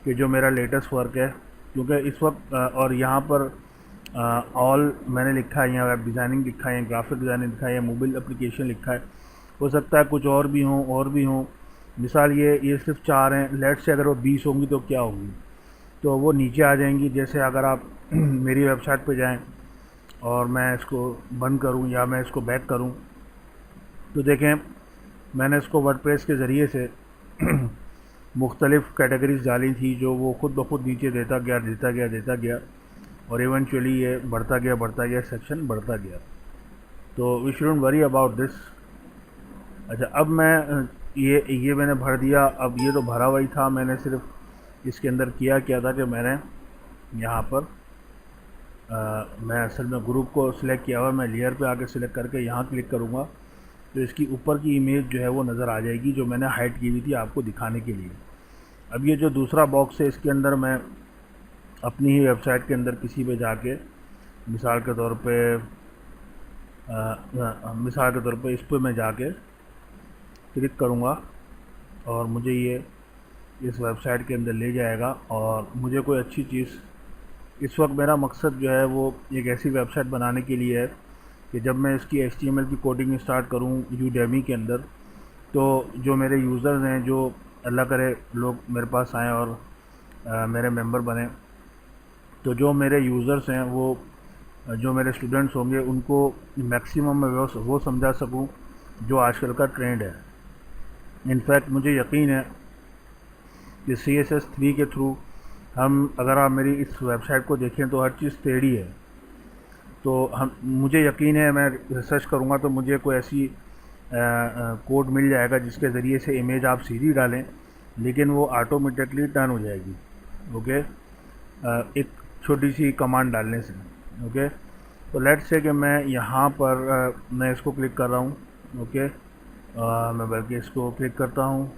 कि जो मेरा लेटेस्ट वर्क है, क्योंकि इस वक्त और यहाँ पर ऑल मैंने लिखा है, यहाँ वेब डिज़ाइनिंग लिखा है, ग्राफिक डिज़ाइनिंग लिखा है, मोबाइल एप्लीकेशन लिखा है। हो सकता है कुछ और भी हों। मिसाल ये सिर्फ 4 हैं, लेट से अगर वो 20 होंगी तो क्या होंगी, तो वो नीचे आ जाएंगी। जैसे अगर आप मेरी वेबसाइट पे जाएं और मैं इसको बंद करूं या मैं इसको बैक करूं, तो देखें मैंने इसको वर्डप्रेस के ज़रिए से मुख्तलिफ़ कैटेगरीज डाली थी, जो वो खुद ब खुद नीचे देता गया और इवेंचुअली ये बढ़ता गया, सेक्शन बढ़ता गया। तो we shouldn't worry about this. अच्छा, अब मैं ये मैंने भर दिया। अब ये तो भरा हुआ ही था, मैंने सिर्फ इसके अंदर किया था कि मैंने यहाँ पर मैं असल में ग्रुप को सिलेक्ट किया हुआ, मैं लेयर पे आके सिलेक्ट करके यहाँ क्लिक करूँगा तो इसकी ऊपर की इमेज जो है वो नज़र आ जाएगी, जो मैंने हाइड की हुई थी आपको दिखाने के लिए। अब ये जो दूसरा बॉक्स है, इसके अंदर मैं अपनी ही वेबसाइट के अंदर किसी पे जाके मिसाल के तौर पे इस पर मैं जाके क्लिक करूँगा और मुझे ये इस वेबसाइट के अंदर ले जाएगा। और मुझे कोई अच्छी चीज़, इस वक्त मेरा मकसद जो है वो एक ऐसी वेबसाइट बनाने के लिए है कि जब मैं इसकी HTML की कोडिंग स्टार्ट करूँ यूडेमी के अंदर, तो जो मेरे यूज़र्स हैं, जो अल्लाह करे लोग मेरे पास आएँ और मेरे मेंबर बने, तो जो मेरे यूज़र्स हैं वो जो मेरे स्टूडेंट्स होंगे उनको मैक्सिमम मैं वो समझा सकूं जो आजकल का ट्रेंड है। इनफैक्ट मुझे यकीन है कि CSS 3 के थ्रू अगर आप मेरी इस वेबसाइट को देखें तो हर चीज़ टेढ़ी है। तो मुझे यकीन है, मैं रिसर्च करूँगा तो मुझे कोई ऐसी कोड मिल जाएगा जिसके ज़रिए से इमेज आप सीधी डालें लेकिन वो ऑटोमेटिकली टर्न हो जाएगी। ओके, एक छोटी सी कमांड डालने से। ओके, तो लेट्स से कि मैं यहाँ पर मैं इसको क्लिक कर रहा हूँ। ओके, मैं बल्कि इसको क्लिक करता हूँ,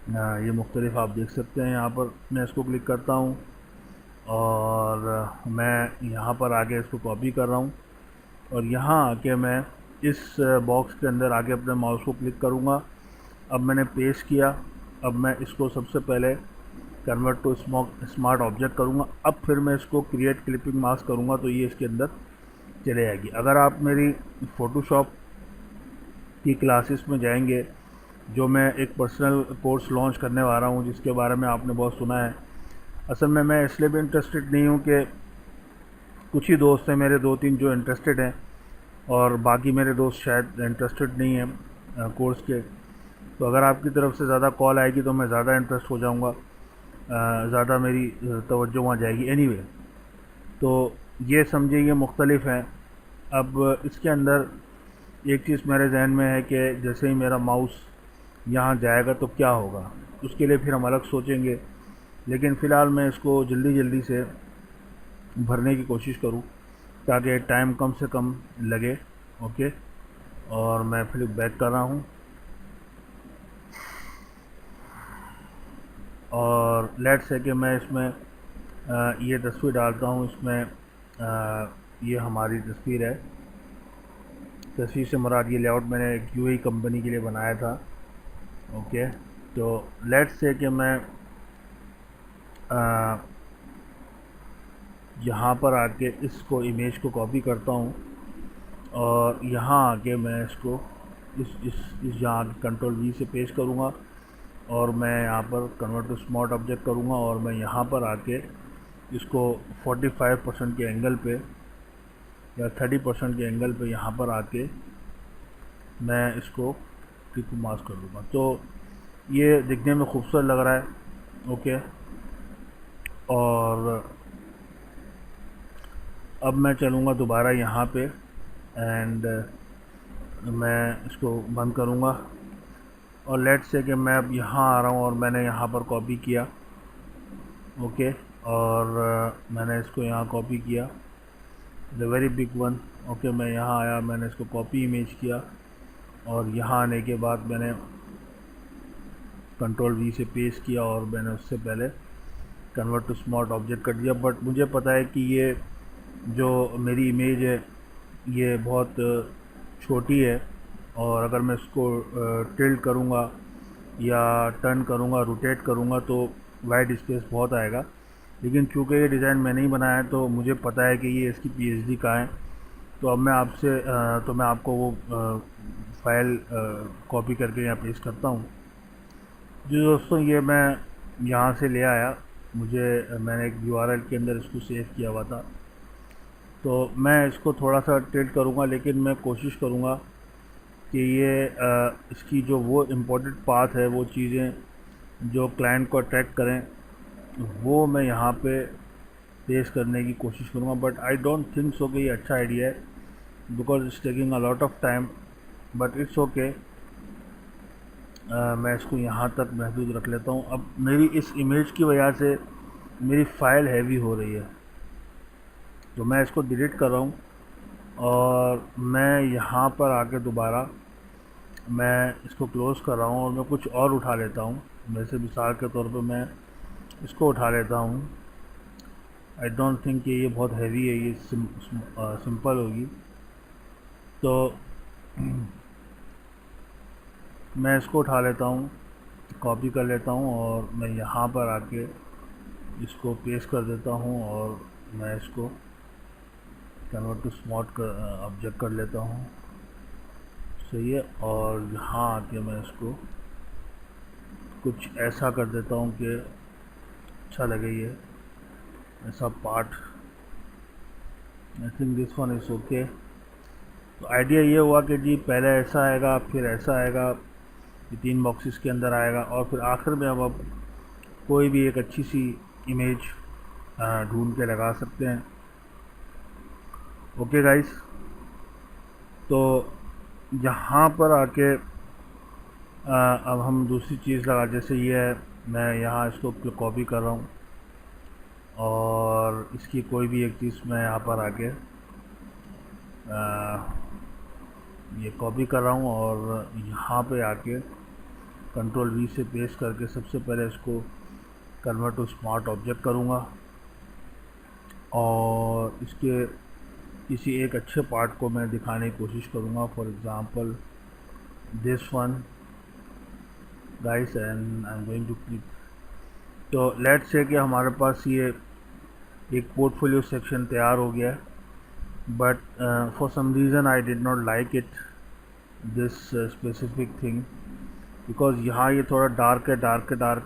ये मुख्तलिफ आप देख सकते हैं। यहाँ पर मैं इसको क्लिक करता हूँ और मैं यहाँ पर आके इसको कॉपी कर रहा हूँ और यहाँ आके मैं इस बॉक्स के अंदर आके अपने माउस को क्लिक करूँगा। अब मैंने पेस्ट किया। अब मैं इसको सबसे पहले कन्वर्ट टू स्मार्ट ऑब्जेक्ट करूँगा। अब फिर मैं इसको क्रिएट क्लिपिंग मास्क करूँगा तो ये इसके अंदर चले जाएगी। अगर आप मेरी फ़ोटोशॉप की क्लासेस में जाएंगे, जो मैं एक पर्सनल कोर्स लॉन्च करने वाला हूँ जिसके बारे में आपने बहुत सुना है, असल में मैं इसलिए भी इंटरेस्टेड नहीं हूँ कि कुछ ही दोस्त हैं मेरे 2-3 जो इंटरेस्टेड हैं और बाकी मेरे दोस्त शायद इंटरेस्टेड नहीं हैं कोर्स के। तो अगर आपकी तरफ से ज़्यादा कॉल आएगी तो मैं ज़्यादा इंटरेस्ट हो जाऊँगा, ज़्यादा मेरी तवज्जो वहाँ जाएगी। एनीवे, तो ये समझिए ये मुख्तलिफ़ हैं। अब इसके अंदर एक चीज़ मेरे जहन में है कि जैसे ही मेरा माउस यहाँ जाएगा तो क्या होगा, उसके लिए फिर हम अलग सोचेंगे, लेकिन फ़िलहाल मैं इसको जल्दी से भरने की कोशिश करूँ ताकि टाइम कम से कम लगे। ओके, और मैं फिर बैक कर रहा हूँ और लेट्स से कि मैं इसमें ये तस्वीर डालता हूँ। इसमें ये हमारी तस्वीर है। तस्वीर से मुराद ये लेआउट मैंने एक UAE कंपनी के लिए बनाया था। ओके, तो लेट्स से कि मैं यहाँ पर आके इसको इमेज को कॉपी करता हूँ और यहाँ आके मैं इसको इस यहाँ कंट्रोल वी से पेस्ट करूँगा और मैं यहाँ पर कन्वर्ट टू स्मार्ट ऑब्जेक्ट करूँगा और मैं यहाँ पर आके इसको 45% के एंगल पे या 30% के एंगल पे यहाँ पर आके मैं इसको टिप मास्क कर दूँगा। तो ये दिखने में खूबसूरत लग रहा है। ओके, और अब मैं चलूँगा दोबारा यहाँ पे एंड मैं इसको बंद करूँगा और लेट्स से कि मैं अब यहाँ आ रहा हूँ और मैंने यहाँ पर कॉपी किया। ओके, और मैंने इसको यहाँ कॉपी किया, the very big one. Okay, मैं यहाँ आया, मैंने इसको कॉपी इमेज किया और यहाँ आने के बाद मैंने कंट्रोल वी से पेस्ट किया और मैंने उससे पहले कन्वर्ट टू स्मार्ट ऑब्जेक्ट कर दिया। बट मुझे पता है कि ये जो मेरी इमेज है ये बहुत छोटी है और अगर मैं इसको टिल्ट करूँगा या टर्न करूँगा, रोटेट करूँगा तो वाइट स्पेस बहुत आएगा। लेकिन चूँकि ये डिज़ाइन मैंने ही बनाया है तो मुझे पता है कि ये इसकी पीएचडी कहाँ है। तो अब मैं आपको वो फाइल कॉपी करके यहाँ पेस्ट करता हूँ। जी दोस्तों, ये मैं यहाँ से ले आया, मैंने एक यूआरएल के अंदर इसको सेव किया हुआ था। तो मैं इसको थोड़ा सा टिल्ट करूँगा, लेकिन मैं कोशिश करूँगा कि इसकी जो वो इम्पोर्टेंट पाथ है, वो चीज़ें जो क्लाइंट को अट्रैक्ट करें, वो मैं यहाँ पे पेश करने की कोशिश करूँगा। But I don't think so कि ये अच्छा आइडिया है, because it's taking a lot of time, but it's okay. मैं इसको यहाँ तक महदूद रख लेता हूँ। अब मेरी इस इमेज की वजह से मेरी फ़ाइल हैवी हो रही है, तो मैं इसको डिलीट कर रहा हूँ और मैं यहाँ पर आके दोबारा मैं इसको क्लोज़ कर रहा हूँ और मैं कुछ और उठा लेता हूँ। वैसे मिसाल के तौर पे मैं इसको उठा लेता हूँ। आई डोंट थिंक कि ये बहुत हैवी है, ये सिंपल होगी। तो मैं इसको उठा लेता हूँ, कॉपी कर लेता हूँ और मैं यहाँ पर आके इसको पेस्ट कर देता हूँ और मैं इसको कन्वर्ट टू स्मार्ट ऑब्जेक्ट कर लेता हूँ। सही है, और यहाँ आके मैं इसको कुछ ऐसा कर देता हूँ कि अच्छा लगे ये ऐसा part. I think this one is okay. तो आइडिया ये हुआ कि जी पहले ऐसा आएगा, फिर ऐसा आएगा, ये 3 बॉक्सेस के अंदर आएगा और फिर आखिर में अब कोई भी एक अच्छी सी इमेज ढूंढ के लगा सकते हैं। ओके गाइस, तो यहाँ पर आके अब हम दूसरी चीज़ लगा, जैसे ये है, मैं यहाँ इसको कॉपी कर रहा हूँ और इसकी कोई भी एक चीज़ मैं यहाँ पर आके ये कॉपी कर रहा हूँ और यहाँ पे आके कंट्रोल वी से पेस्ट करके सबसे पहले इसको कन्वर्ट टू स्मार्ट ऑब्जेक्ट करूँगा और इसके किसी एक अच्छे पार्ट को मैं दिखाने की कोशिश करूँगा। For example this one guys, and I am going to click. तो लेट्स से कि हमारे पास ये एक पोर्टफोलियो सेक्शन तैयार हो गया है, but for some reason I did not like it this specific thing, because यहाँ ये थोड़ा डार्क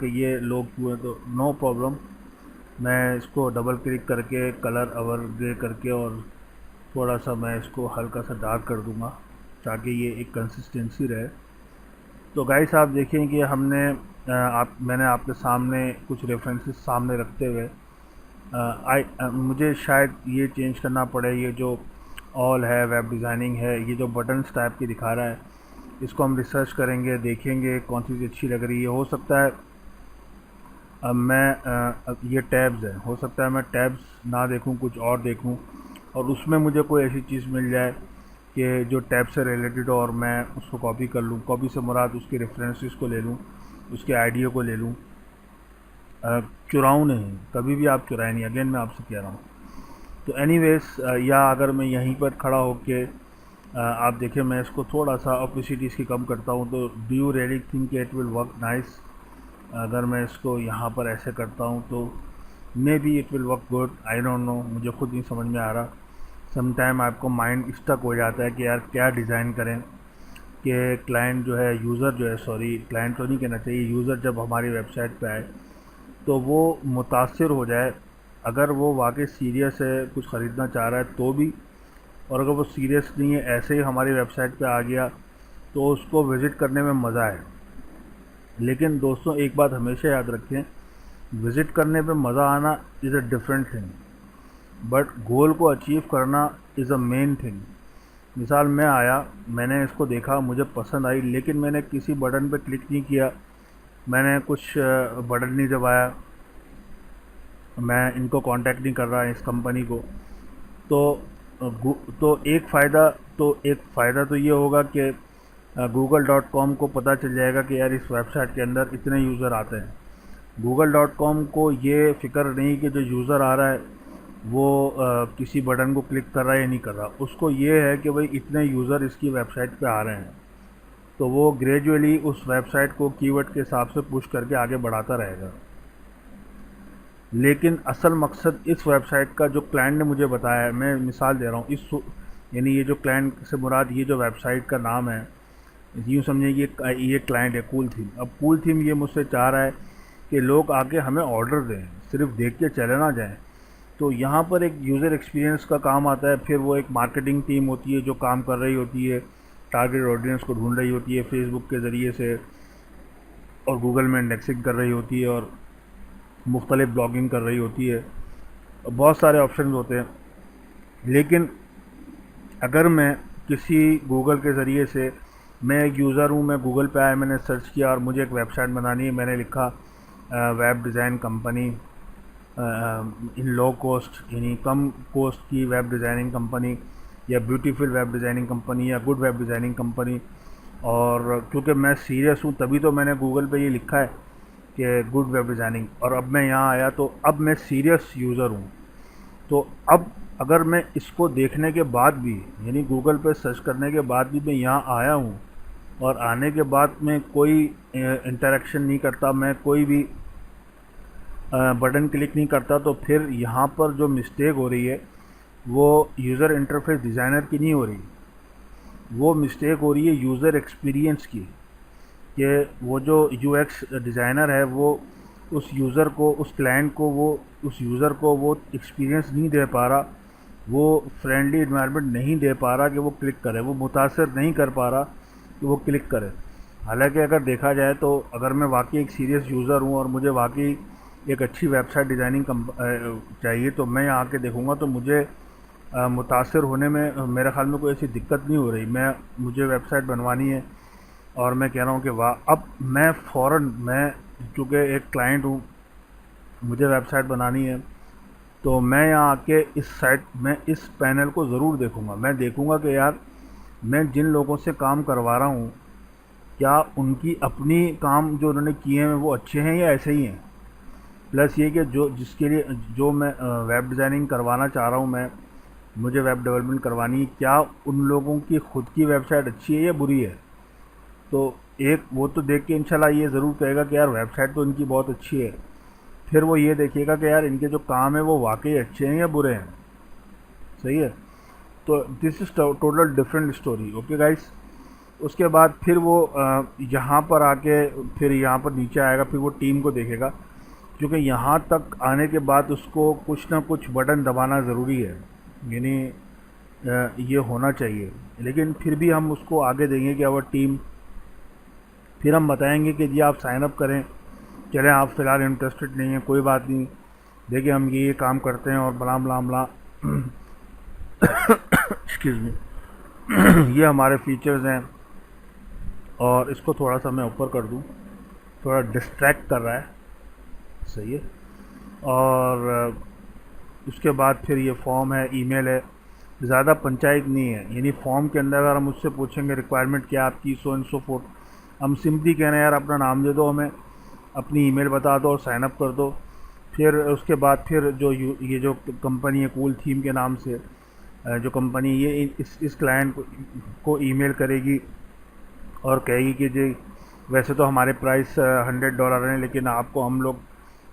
है, ये लोग क्यों है, तो नो प्रॉब्लम। मैं इसको डबल क्लिक करके कलर अवर ग्रे करके और थोड़ा सा मैं इसको हल्का सा डार्क कर दूँगा ताकि ये एक कंसिस्टेंसी रहे। तो गाइस आप देखें कि मैंने आपके सामने कुछ रेफरेंसेस सामने रखते हुए मुझे शायद ये चेंज करना पड़े। ये जो ऑल है, वेब डिज़ाइनिंग है, ये जो बटन्स टाइप की दिखा रहा है, इसको हम रिसर्च करेंगे, देखेंगे कौन सी चीज़ अच्छी लग रही है। हो सकता है ये टैब्स है, हो सकता है मैं टैब्स ना देखूं, कुछ और देखूं और उसमें मुझे कोई ऐसी चीज़ मिल जाए कि जो टैब से रिलेटेड हो और मैं उसको कॉपी कर लूं। कॉपी से मुराद उसके रेफरेंसेस को ले लूं, उसके आइडिया को ले लूं। चुराऊँ नहीं, कभी भी आप चुराएं नहीं, अगेन मैं आपसे कह रहा हूँ। तो एनीवेज, या अगर मैं यहीं पर खड़ा होके आप देखें, मैं इसको थोड़ा सा ऑपोसिटी इसकी कम करता हूँ, तो do you really think it will work nice? अगर मैं इसको यहाँ पर ऐसे करता हूँ तो may be it will work good, I don't know, मुझे खुद नहीं समझ में आ रहा। सम टाइम आपको माइंड स्टक हो जाता है कि यार क्या डिज़ाइन करें। कि क्लाइंट जो है, यूज़र जो है, सॉरी क्लाइंट तो नहीं कहना चाहिए, यूज़र जब हमारी वेबसाइट पे आए तो वो मुतासिर हो जाए, अगर वो वाकई सीरियस है, कुछ ख़रीदना चाह रहा है तो भी, और अगर वो सीरियस नहीं है, ऐसे ही हमारी वेबसाइट पे आ गया तो उसको विज़िट करने में मज़ा आए। लेकिन दोस्तों एक बात हमेशा याद रखें, विज़िट करने पे मज़ा आना is a different thing, but गोल को अचीव करना इज़ अ मेन थिंग। मिसाल मैं आया, मैंने इसको देखा, मुझे पसंद आई, लेकिन मैंने किसी बटन पे क्लिक नहीं किया, मैंने कुछ बटन नहीं दबाया, मैं इनको कांटेक्ट नहीं कर रहा इस कंपनी को, तो तो एक फ़ायदा तो ये होगा कि google.com को पता चल जाएगा कि यार इस वेबसाइट के अंदर इतने यूज़र आते हैं। google.com को ये फ़िक्र नहीं कि जो यूज़र आ रहा है वो किसी बटन को क्लिक कर रहा है या नहीं कर रहा, उसको ये है कि भाई इतने यूज़र इसकी वेबसाइट पे आ रहे हैं, तो वो ग्रेजुअली उस वेबसाइट को कीवर्ड के हिसाब से पुश करके आगे बढ़ाता रहेगा। लेकिन असल मकसद इस वेबसाइट का जो क्लाइंट ने मुझे बताया है, मैं मिसाल दे रहा हूँ, यानी ये जो क्लाइंट से मुराद, ये जो वेबसाइट का नाम है, यूँ समझिए कि ये क्लाइंट है कूल थीम। अब कूल थीम ये मुझसे चाह रहा है कि लोग आके हमें ऑर्डर दें, सिर्फ देख के चले ना जाएं। तो यहाँ पर एक यूज़र एक्सपीरियंस का काम आता है, फिर वो एक मार्केटिंग टीम होती है जो काम कर रही होती है, टारगेट ऑडियंस को ढूंढ रही होती है फेसबुक के ज़रिए से, और गूगल में इंडेक्सिंग कर रही होती है, और मुख्तलिफ ब्लॉगिंग कर रही होती है, बहुत सारे ऑप्शन होते हैं। लेकिन अगर मैं किसी गूगल के ज़रिए से, मैं एक यूज़र हूँ, मैं गूगल पे आया, मैंने सर्च किया और मुझे एक वेबसाइट बनानी है, मैंने लिखा वेब डिज़ाइन कंपनी इन लो कॉस्ट, यानी कम कॉस्ट की वेब डिज़ाइनिंग कंपनी, या ब्यूटीफुल वेब डिज़ाइनिंग कंपनी, या गुड वेब डिज़ाइनिंग कंपनी। और क्योंकि मैं सीरियस हूँ तभी तो मैंने गूगल पे ये लिखा है कि गुड वेब डिज़ाइनिंग, और अब मैं यहाँ आया तो अब मैं सीरियस यूज़र हूँ। तो अब अगर मैं इसको देखने के बाद भी, यानी गूगल पे सर्च करने के बाद भी मैं यहाँ आया हूँ, और आने के बाद मैं कोई इंटरेक्शन नहीं करता, मैं कोई भी बटन क्लिक नहीं करता, तो फिर यहाँ पर जो मिस्टेक हो रही है वो यूज़र इंटरफेस डिज़ाइनर की नहीं हो रही, वो मिस्टेक हो रही है यूज़र एक्सपीरियंस की, कि वो जो यूएक्स डिज़ाइनर है वो उस यूज़र को, उस क्लाइंट को, वो उस यूज़र को वो एक्सपीरियंस नहीं दे पा रहा, वो फ्रेंडली इन्वायरमेंट नहीं दे पा रहा कि वो क्लिक करे, वो मुतासर नहीं कर पा रहा कि वो क्लिक करे। हालांकि अगर देखा जाए तो अगर मैं वाकई एक सीरियस यूज़र हूँ और मुझे वाकई एक अच्छी वेबसाइट डिज़ाइनिंग चाहिए, तो मैं यहाँ आके देखूँगा तो मुझे मुतासर होने में मेरे ख़्याल में कोई ऐसी दिक्कत नहीं हो रही। मुझे वेबसाइट बनवानी है और मैं कह रहा हूँ कि वाह, अब मैं फ़ौरन, मैं चूँकि एक क्लाइंट हूँ, मुझे वेबसाइट बनानी है, तो मैं यहाँ आके मैं इस पैनल को ज़रूर देखूँगा। मैं देखूँगा कि यार मैं जिन लोगों से काम करवा रहा हूँ, क्या उनकी अपनी काम जो उन्होंने किए हैं वो अच्छे हैं या ऐसे ही हैं। प्लस ये कि जिसके लिए जो मैं वेब डिज़ाइनिंग करवाना चाह रहा हूँ, मुझे वेब डेवलपमेंट करवानी है, क्या उन लोगों की ख़ुद की वेबसाइट अच्छी है या बुरी है। तो एक वो तो देख के इंशाल्लाह ये ज़रूर कहेगा कि यार वेबसाइट तो इनकी बहुत अच्छी है, फिर वो ये देखिएगा कि यार इनके जो काम है वो वाकई अच्छे हैं या बुरे हैं। सही है। तो this is total different story. Okay guys. उसके बाद फिर वो यहाँ पर आके, फिर यहाँ पर नीचे आएगा, फिर वो टीम को देखेगा, क्योंकि यहाँ तक आने के बाद उसको कुछ ना कुछ बटन दबाना ज़रूरी है, यानी ये होना चाहिए। लेकिन फिर भी हम उसको आगे देंगे कि आवर टीम, फिर हम बताएंगे कि जी आप साइन अप करें, चलें आप फ़िलहाल इंटरेस्टेड नहीं हैं, कोई बात नहीं, देखिए हम ये काम करते हैं और बला बला बला एक्सक्यूज़ मी ये हमारे फीचर्स हैं। और इसको थोड़ा सा मैं ऊपर कर दूं, थोड़ा डिस्ट्रैक्ट कर रहा है। सही है। और उसके बाद फिर ये फॉर्म है, ईमेल है, ज़्यादा पंचायत नहीं है। यानी फॉर्म के अंदर अगर हम उससे पूछेंगे रिक्वायरमेंट क्या आपकी, सो एंड सो फोर्थ, हम सिंपली कह रहे हैं यार अपना नाम दे दो, हमें अपनी ईमेल बता दो और साइन अप कर दो। फिर उसके बाद फिर ये जो कंपनी है कूल थीम के नाम से, जो कंपनी ये इस क्लाइंट को ईमेल करेगी और कहेगी कि जी वैसे तो हमारे प्राइस $100 हैं, लेकिन आपको हम लोग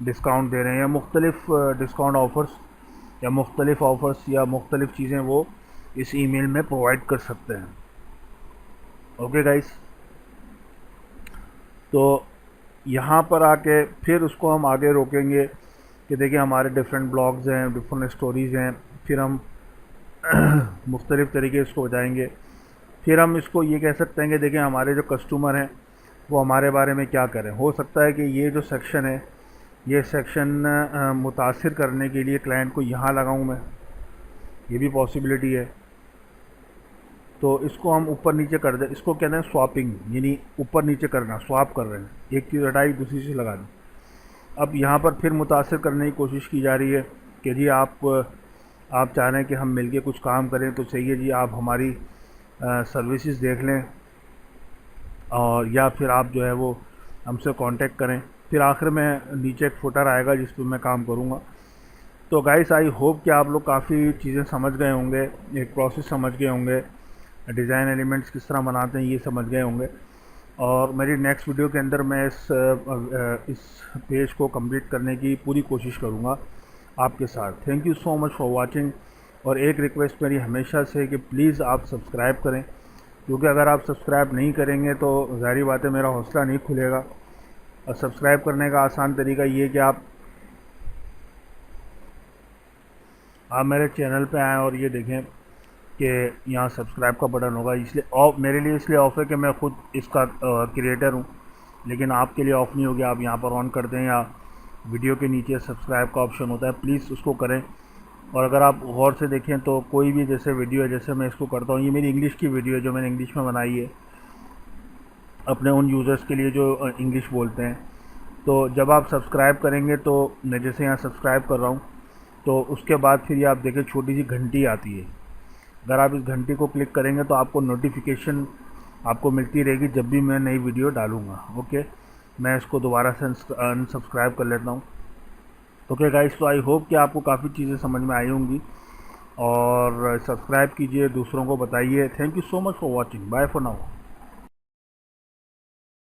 डिस्काउंट दे रहे हैं, या मुख्तलिफ डिस्काउंट ऑफ़र्स या मुख्तलिफ ऑफ़र्स या मुख्तलिफ चीज़ें वो इस ईमेल में प्रोवाइड कर सकते हैं। ओके गाइस, तो यहाँ पर आके फिर उसको हम आगे रोकेंगे कि देखिए हमारे डिफरेंट ब्लॉग्स हैं, डिफरेंट स्टोरीज़ हैं, फिर हम मुख्तलिफ़ तरीके से हो जाएंगे। फिर हम इसको ये कह सकते हैं कि देखिए हमारे जो कस्टमर हैं वो हमारे बारे में क्या करें। हो सकता है कि ये जो सेक्शन है, ये सेक्शन मुतासिर करने के लिए क्लाइंट को यहाँ लगाऊँ मैं, ये भी पॉसिबिलिटी है। तो इसको हम ऊपर नीचे कर दें, इसको कहते हैं स्वैपिंग, यानी ऊपर नीचे करना, स्वैप कर रहे हैं, एक चीज़ हटाई दूसरी चीज़ लगा दी। अब यहाँ पर फिर मुतासिर करने की कोशिश की जा रही है कि जी आप चाह रहे हैं कि हम मिलके कुछ काम करें, तो चाहिए जी आप हमारी सर्विसेज देख लें, और या फिर आप जो है वो हमसे कांटेक्ट करें। फिर आखिर में नीचे एक फुटर आएगा जिस पर मैं काम करूँगा। तो गाइस, आई होप कि आप लोग काफ़ी चीज़ें समझ गए होंगे, एक प्रोसेस समझ गए होंगे, डिज़ाइन एलिमेंट्स किस तरह बनाते हैं ये समझ गए होंगे। और मेरी नेक्स्ट वीडियो के अंदर मैं इस पेज को कंप्लीट करने की पूरी कोशिश करूँगा आपके साथ। Thank you so much for watching. और एक रिक्वेस्ट मेरी हमेशा से कि प्लीज़ आप सब्सक्राइब करें, क्योंकि अगर आप सब्सक्राइब नहीं करेंगे तो ज़ाहिर बात है मेरा हौसला नहीं खुलेगा। और सब्सक्राइब करने का आसान तरीका ये कि आप मेरे चैनल पे आएँ और ये देखें कि यहाँ सब्सक्राइब का बटन होगा। इसलिए ऑफ, मेरे लिए इसलिए ऑफ है कि मैं ख़ुद इसका क्रिएटर हूँ, लेकिन आपके लिए ऑफ़ नहीं होगी। आप यहाँ पर ऑन कर दें, या वीडियो के नीचे सब्सक्राइब का ऑप्शन होता है, प्लीज़ उसको करें। और अगर आप गौर से देखें तो कोई भी जैसे वीडियो है, जैसे मैं इसको करता हूँ, ये मेरी इंग्लिश की वीडियो है जो मैंने इंग्लिश में बनाई है अपने उन यूज़र्स के लिए जो इंग्लिश बोलते हैं। तो जब आप सब्सक्राइब करेंगे, तो मैं जैसे यहाँ सब्सक्राइब कर रहा हूँ, तो उसके बाद फिर ये आप देखें छोटी सी घंटी आती है। अगर आप इस घंटी को क्लिक करेंगे तो आपको नोटिफिकेशन आपको मिलती रहेगी जब भी मैं नई वीडियो डालूँगा। ओके, मैं इसको दोबारा से अनसब्सक्राइब कर लेता हूँ। ओके गाइस, तो आई होप कि आपको काफ़ी चीज़ें समझ में आई होंगी, और सब्सक्राइब कीजिए, दूसरों को बताइए। Thank you so much for watching, bye for now.